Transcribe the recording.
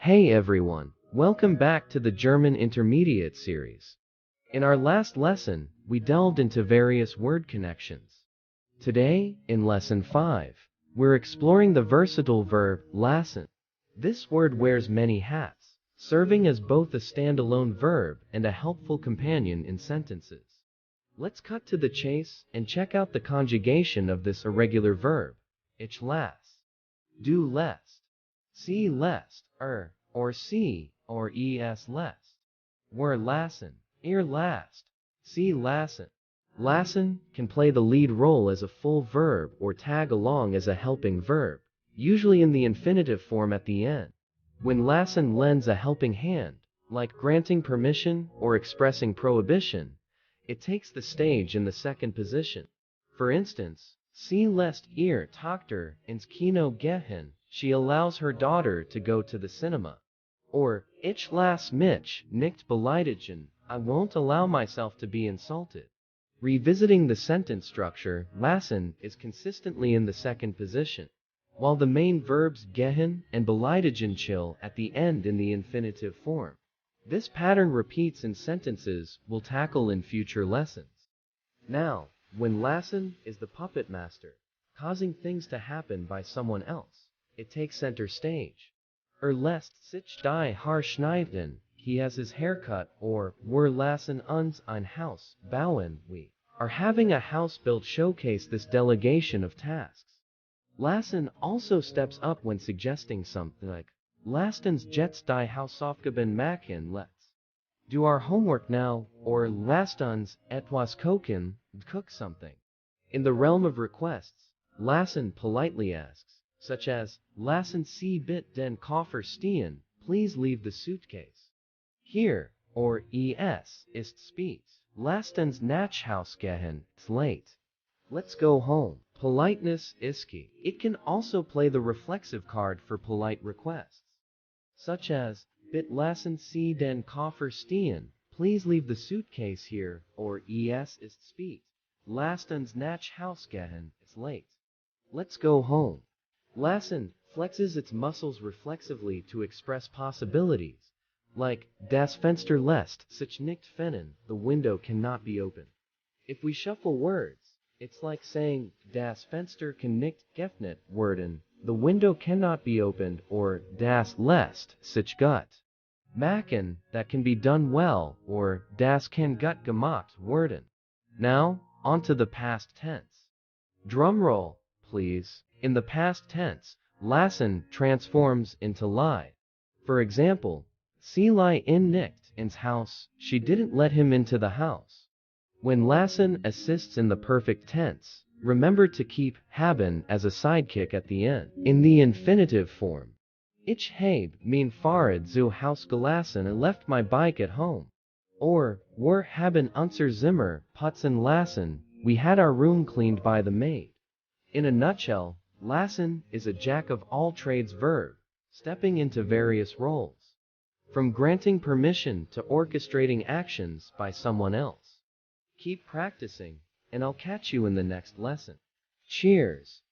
Hey everyone, welcome back to the German Intermediate series. In our last lesson, we delved into various word connections. Today, in Lesson 5, we're exploring the versatile verb lassen. This word wears many hats, serving as both a standalone verb and a helpful companion in sentences. Let's cut to the chase and check out the conjugation of this irregular verb. Ich lass, du lässt, sie lässt, or sie, or es lässt. Wir lassen, ihr lasst, sie lassen. Lassen can play the lead role as a full verb or tag along as a helping verb, usually in the infinitive form at the end. When lassen lends a helping hand, like granting permission or expressing prohibition, it takes the stage in the second position. For instance, sie lässt ihr Tochter ins Kino gehen. She allows her daughter to go to the cinema. Or, ich lass mich nicht beleidigen. I won't allow myself to be insulted. Revisiting the sentence structure, lassen is consistently in the second position, while the main verbs gehen and beleidigen chill at the end in the infinitive form. This pattern repeats in sentences we'll tackle in future lessons. Now, when lassen is the puppet master, causing things to happen by someone else, it takes center stage. Lässt sich die Haare schneiden, he has his hair cut, or wir lassen uns ein Haus bauen, we are having a house built showcase this delegation of tasks. Lassen also steps up when suggesting something like, lasst uns jetzt die Hausaufgaben machen, let's do our homework now, or lasst uns etwas kochen, cook something. In the realm of requests, lassen politely asks, such as, lassen Sie bitte den Koffer stehen, please leave the suitcase here, or es ist spät, lasst uns nach Haus gehen, it's late. Let's go home. Politeness is key. It can also play the reflexive card for polite requests, such as, bitte lassen Sie den Koffer stehen, please leave the suitcase here, or es ist spät, lasst uns nach Haus gehen, it's late. Let's go home. Lassen flexes its muscles reflexively to express possibilities, like, das Fenster lässt sich nicht öffnen, the window cannot be opened. If we shuffle words, it's like saying, das Fenster kann nicht geöffnet werden, the window cannot be opened, or das lässt sich gut machen, that can be done well, or das kann gut gemacht werden. Now, onto the past tense. Drum roll, please. In the past tense, lassen transforms into lie. For example, sie lie in nicht ins Haus, she didn't let him into the house. When lassen assists in the perfect tense, remember to keep haben as a sidekick at the end. In the infinitive form, ich habe mein Fahrrad zu Haus gelassen and left my bike at home. Or, wir haben unser Zimmer putzen lassen, we had our room cleaned by the maid. In a nutshell, lassen is a jack-of-all-trades verb, stepping into various roles, from granting permission to orchestrating actions by someone else. Keep practicing, and I'll catch you in the next lesson. Cheers!